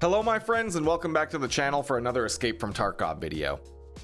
Hello my friends and welcome back to the channel for another Escape from Tarkov video.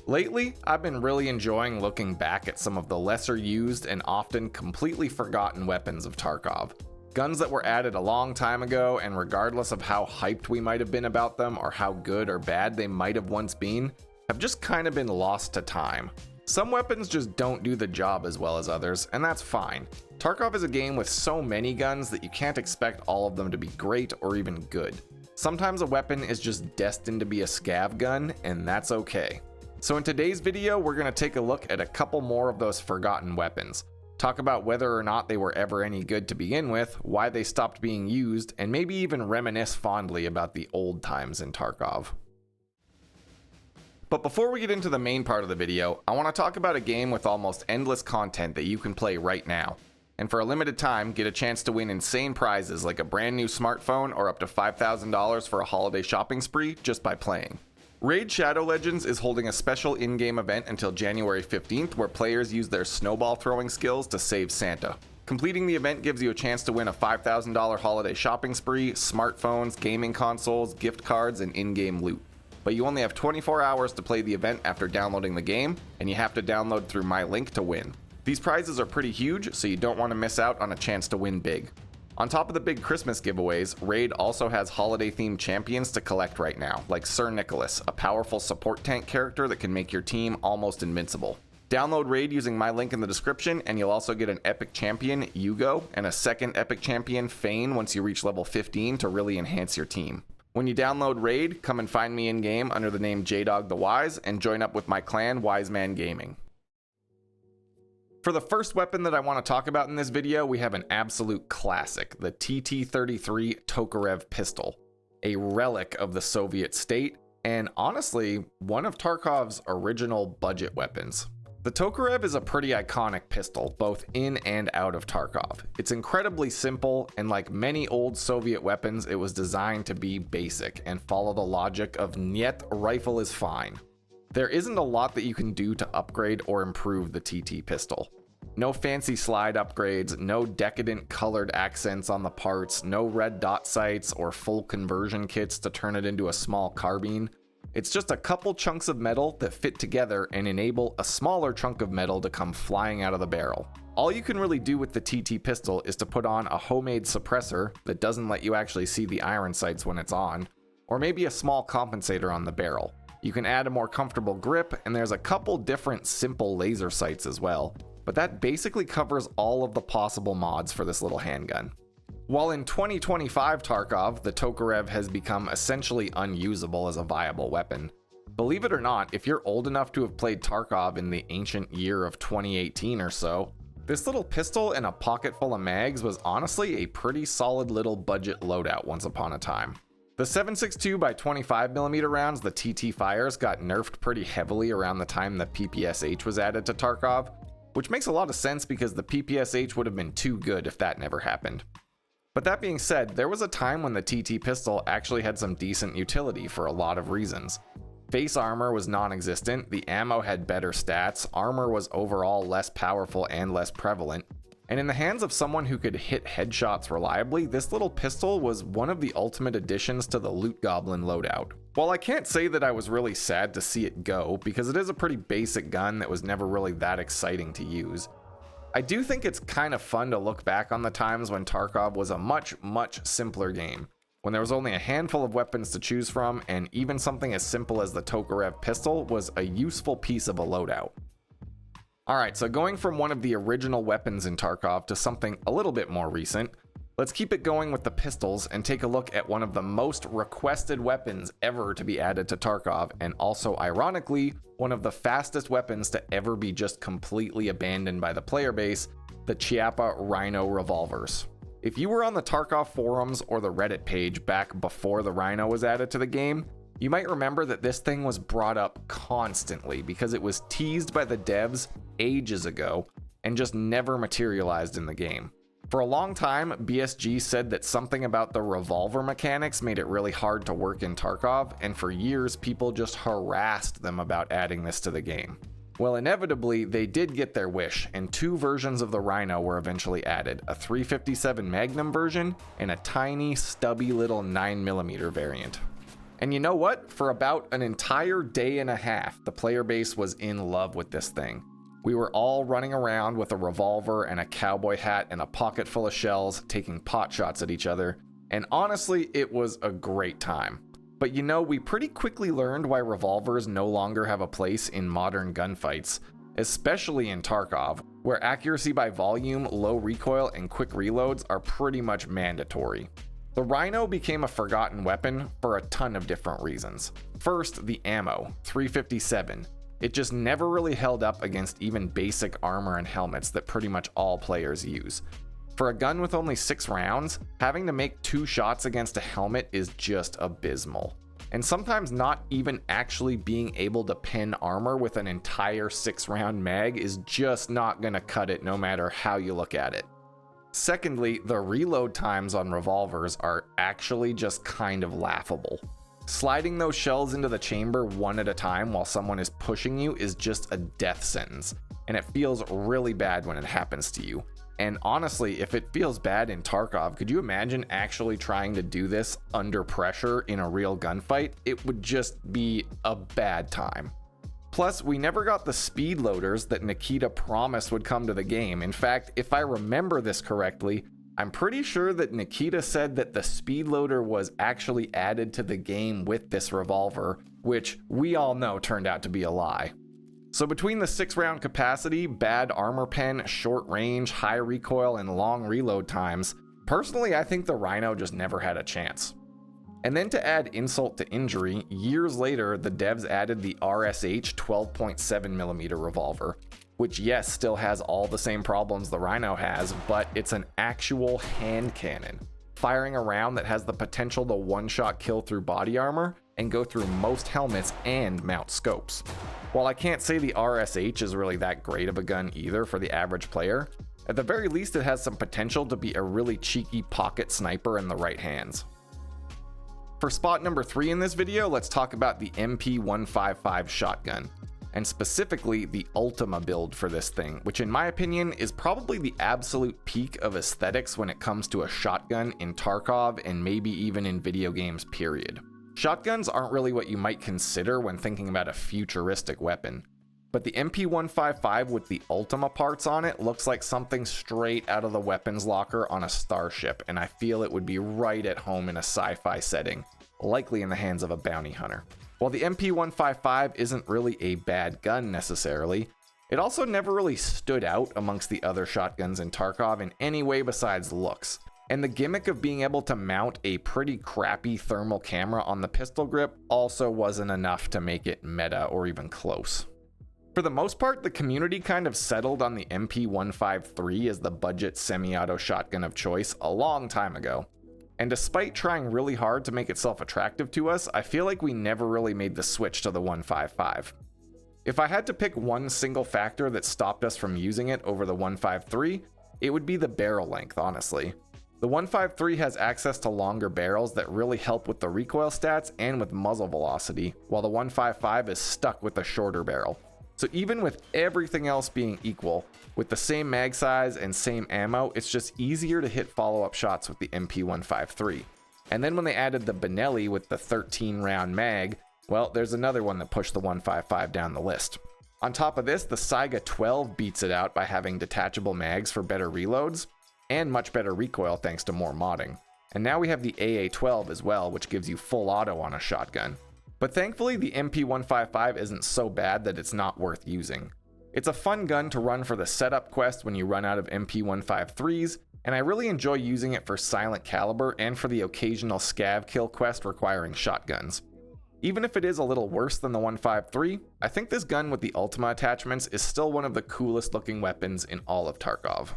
Lately, I've been really enjoying looking back at some of the lesser used and often completely forgotten weapons of Tarkov. Guns that were added a long time ago, and regardless of how hyped we might have been about them or how good or bad they might have once been, have just kind of been lost to time. Some weapons just don't do the job as well as others, and that's fine. Tarkov is a game with so many guns that you can't expect all of them to be great or even good. Sometimes a weapon is just destined to be a scav gun, and that's okay. So in today's video, we're going to take a look at a couple more of those forgotten weapons, talk about whether or not they were ever any good to begin with, why they stopped being used, and maybe even reminisce fondly about the old times in Tarkov. But before we get into the main part of the video, I want to talk about a game with almost endless content that you can play right now. And for a limited time, get a chance to win insane prizes like a brand new smartphone or up to $5,000 for a holiday shopping spree just by playing. Raid Shadow Legends is holding a special in-game event until January 15th where players use their snowball throwing skills to save Santa. Completing the event gives you a chance to win a $5,000 holiday shopping spree, smartphones, gaming consoles, gift cards, and in-game loot. But you only have 24 hours to play the event after downloading the game, and you have to download through my link to win. These prizes are pretty huge, so you don't want to miss out on a chance to win big. On top of the big Christmas giveaways, Raid also has holiday-themed champions to collect right now, like Sir Nicholas, a powerful support tank character that can make your team almost invincible. Download Raid using my link in the description, and you'll also get an epic champion, Hugo, and a second epic champion, Fane, once you reach level 15 to really enhance your team. When you download Raid, come and find me in-game under the name JDog the Wise, and join up with my clan, Wise Man Gaming. For the first weapon that I want to talk about in this video, we have an absolute classic, the TT-33 Tokarev pistol, a relic of the Soviet state, and honestly, one of Tarkov's original budget weapons. The Tokarev is a pretty iconic pistol, both in and out of Tarkov. It's incredibly simple, and like many old Soviet weapons, it was designed to be basic and follow the logic of "Niet, rifle is fine." There isn't a lot that you can do to upgrade or improve the TT pistol. No fancy slide upgrades, no decadent colored accents on the parts, no red dot sights or full conversion kits to turn it into a small carbine. It's just a couple chunks of metal that fit together and enable a smaller chunk of metal to come flying out of the barrel. All you can really do with the TT pistol is to put on a homemade suppressor that doesn't let you actually see the iron sights when it's on, or maybe a small compensator on the barrel. You can add a more comfortable grip, and there's a couple different simple laser sights as well, but that basically covers all of the possible mods for this little handgun. While in 2025 Tarkov, the Tokarev has become essentially unusable as a viable weapon. Believe it or not, if you're old enough to have played Tarkov in the ancient year of 2018 or so, this little pistol and a pocket full of mags was honestly a pretty solid little budget loadout once upon a time. The 7.62 by 25mm rounds the TT fires got nerfed pretty heavily around the time the PPSH was added to Tarkov, which makes a lot of sense because the PPSH would have been too good if that never happened. But that being said, there was a time when the TT pistol actually had some decent utility for a lot of reasons. Face armor was non-existent, the ammo had better stats, armor was overall less powerful and less prevalent, and in the hands of someone who could hit headshots reliably, this little pistol was one of the ultimate additions to the Loot Goblin loadout. While I can't say that I was really sad to see it go, because it is a pretty basic gun that was never really that exciting to use, I do think it's kind of fun to look back on the times when Tarkov was a much simpler game, when there was only a handful of weapons to choose from, and even something as simple as the Tokarev pistol was a useful piece of a loadout. Alright, so going from one of the original weapons in Tarkov to something a little bit more recent, let's keep it going with the pistols and take a look at one of the most requested weapons ever to be added to Tarkov, and also ironically, one of the fastest weapons to ever be just completely abandoned by the player base, the Chiappa Rhino Revolvers. If you were on the Tarkov forums or the Reddit page back before the Rhino was added to the game, you might remember that this thing was brought up constantly because it was teased by the devs ages ago and just never materialized in the game. For a long time, BSG said that something about the revolver mechanics made it really hard to work in Tarkov, and for years people just harassed them about adding this to the game. Well, inevitably, they did get their wish, and two versions of the Rhino were eventually added, a 357 Magnum version and a tiny, stubby little 9mm variant. And you know what? For about an entire day and a half, the player base was in love with this thing. We were all running around with a revolver and a cowboy hat and a pocket full of shells, taking pot shots at each other, and honestly, it was a great time. But you know, we pretty quickly learned why revolvers no longer have a place in modern gunfights, especially in Tarkov, where accuracy by volume, low recoil, and quick reloads are pretty much mandatory. The Rhino became a forgotten weapon for a ton of different reasons. First, the ammo, 357. It just never really held up against even basic armor and helmets that pretty much all players use. For a gun with only 6 rounds, having to make 2 shots against a helmet is just abysmal. And sometimes not even actually being able to pin armor with an entire 6-round mag is just not gonna cut it no matter how you look at it. Secondly, the reload times on revolvers are actually just kind of laughable. Sliding those shells into the chamber one at a time while someone is pushing you is just a death sentence, and it feels really bad when it happens to you. And honestly, if it feels bad in Tarkov, could you imagine actually trying to do this under pressure in a real gunfight? It would just be a bad time. Plus, we never got the speed loaders that Nikita promised would come to the game. In fact, if I remember this correctly, I'm pretty sure that Nikita said that the speed loader was actually added to the game with this revolver, which we all know turned out to be a lie. So between the 6-round capacity, bad armor pen, short range, high recoil, and long reload times, personally I think the Rhino just never had a chance. And then to add insult to injury, years later the devs added the RSH 12.7mm revolver, which yes, still has all the same problems the Rhino has, but it's an actual hand cannon, firing a round that has the potential to one-shot kill through body armor and go through most helmets and mount scopes. While I can't say the RSH is really that great of a gun either for the average player, at the very least it has some potential to be a really cheeky pocket sniper in the right hands. For spot number 3 in this video, let's talk about the MP155 shotgun, and specifically the Ultima build for this thing, which in my opinion is probably the absolute peak of aesthetics when it comes to a shotgun in Tarkov and maybe even in video games period. Shotguns aren't really what you might consider when thinking about a futuristic weapon, but the MP155 with the Ultima parts on it looks like something straight out of the weapons locker on a starship, and I feel it would be right at home in a sci-fi setting, likely in the hands of a bounty hunter. While the MP155 isn't really a bad gun necessarily, it also never really stood out amongst the other shotguns in Tarkov in any way besides looks. And the gimmick of being able to mount a pretty crappy thermal camera on the pistol grip also wasn't enough to make it meta or even close. For the most part, the community kind of settled on the MP153 as the budget semi-auto shotgun of choice a long time ago. And despite trying really hard to make itself attractive to us, I feel like we never really made the switch to the 155. If I had to pick one single factor that stopped us from using it over the 153, it would be the barrel length, honestly. The 153 has access to longer barrels that really help with the recoil stats and with muzzle velocity, while the 155 is stuck with a shorter barrel. So even with everything else being equal, with the same mag size and same ammo, it's just easier to hit follow-up shots with the MP153. And then when they added the Benelli with the 13-round mag, well, there's another one that pushed the 155 down the list. On top of this, the Saiga 12 beats it out by having detachable mags for better reloads, and much better recoil thanks to more modding. And now we have the AA12 as well, which gives you full auto on a shotgun. But thankfully the MP155 isn't so bad that it's not worth using. It's a fun gun to run for the setup quest when you run out of MP153s, and I really enjoy using it for silent caliber and for the occasional scav kill quest requiring shotguns. Even if it is a little worse than the 153, I think this gun with the Ultima attachments is still one of the coolest looking weapons in all of Tarkov.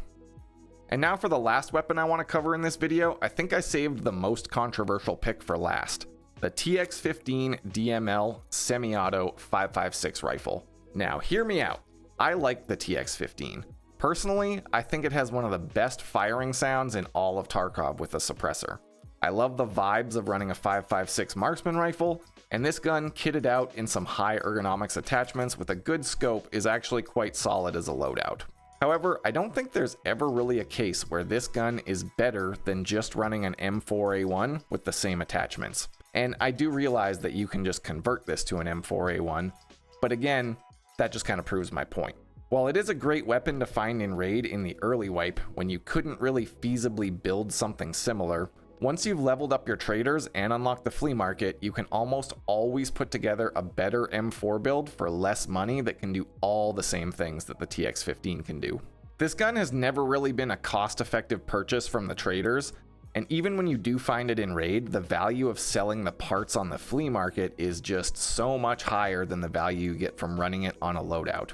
And now for the last weapon I want to cover in this video, I think I saved the most controversial pick for last. The TX15 DML semi-auto 5.56 rifle. Now hear me out, I like the TX15. Personally, I think it has one of the best firing sounds in all of Tarkov with a suppressor. I love the vibes of running a 5.56 marksman rifle, and this gun kitted out in some high ergonomics attachments with a good scope is actually quite solid as a loadout. However, I don't think there's ever really a case where this gun is better than just running an M4A1 with the same attachments. And I do realize that you can just convert this to an M4A1, but again, that just kind of proves my point. While it is a great weapon to find in raid in the early wipe, when you couldn't really feasibly build something similar, once you've leveled up your traders and unlocked the flea market, you can almost always put together a better M4 build for less money that can do all the same things that the TX15 can do. This gun has never really been a cost-effective purchase from the traders, and even when you do find it in raid, the value of selling the parts on the flea market is just so much higher than the value you get from running it on a loadout.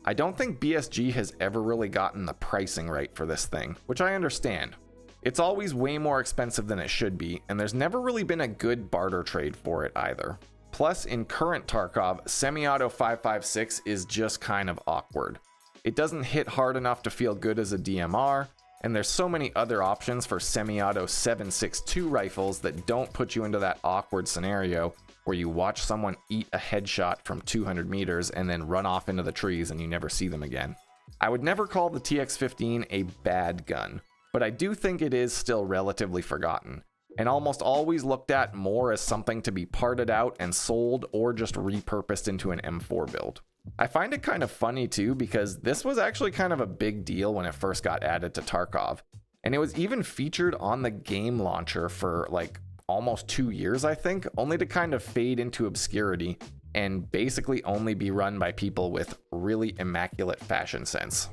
I don't think BSG has ever really gotten the pricing right for this thing, which I understand. It's always way more expensive than it should be, and there's never really been a good barter trade for it either. Plus, in current Tarkov, semi-auto 5.56 is just kind of awkward. It doesn't hit hard enough to feel good as a DMR, and there's so many other options for semi-auto 7.62 rifles that don't put you into that awkward scenario where you watch someone eat a headshot from 200 meters and then run off into the trees and you never see them again. I would never call the TX15 a bad gun, but I do think it is still relatively forgotten, and almost always looked at more as something to be parted out and sold or just repurposed into an M4 build. I find it kind of funny too, because this was actually kind of a big deal when it first got added to Tarkov, and it was even featured on the game launcher for like almost 2 years, I think, only to kind of fade into obscurity and basically only be run by people with really immaculate fashion sense.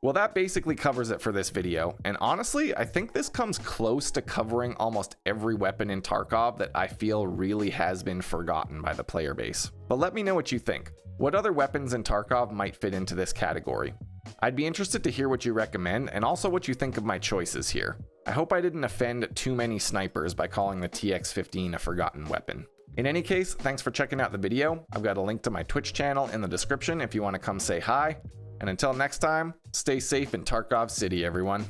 Well, that basically covers it for this video, and honestly, I think this comes close to covering almost every weapon in Tarkov that I feel really has been forgotten by the player base. But let me know what you think. What other weapons in Tarkov might fit into this category? I'd be interested to hear what you recommend, and also what you think of my choices here. I hope I didn't offend too many snipers by calling the TX15 a forgotten weapon. In any case, thanks for checking out the video. I've got a link to my Twitch channel in the description if you want to come say hi. And until next time, stay safe in Tarkov City, everyone.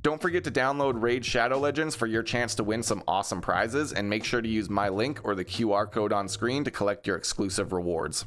Don't forget to download Raid Shadow Legends for your chance to win some awesome prizes, and make sure to use my link or the QR code on screen to collect your exclusive rewards.